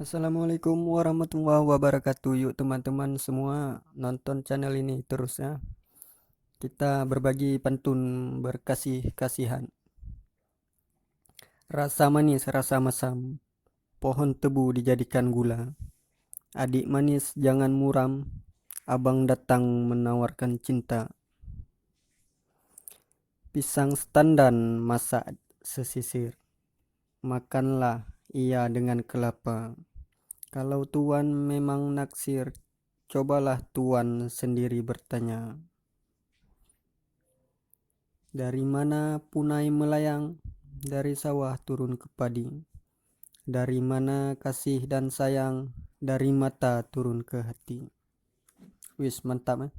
Assalamualaikum warahmatullahi wabarakatuh. Yuk teman-teman semua nonton channel ini terus ya. Kita berbagi pantun berkasih-kasihan. Rasa manis, rasa masam, pohon tebu dijadikan gula. Adik manis jangan muram, abang datang menawarkan cinta. Pisang standan masak sesisir, makanlah ia dengan kelapa. Kalau tuan memang naksir, cobalah tuan sendiri bertanya. Dari mana punai melayang, dari sawah turun ke padi. Dari mana kasih dan sayang, dari mata turun ke hati. Wis mantap eh?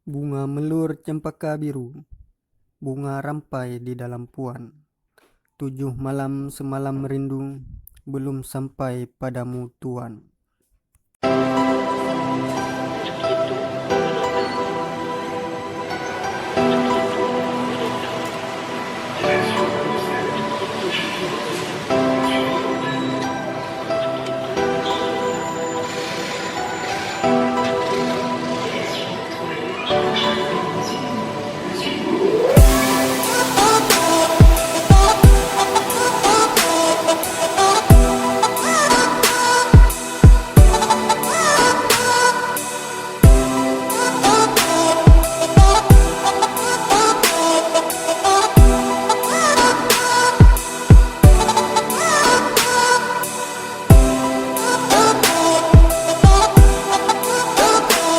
Bunga melur cempaka biru, bunga rampai di dalam puan. 7 malam semalam rindu, belum sampai padamu tuan.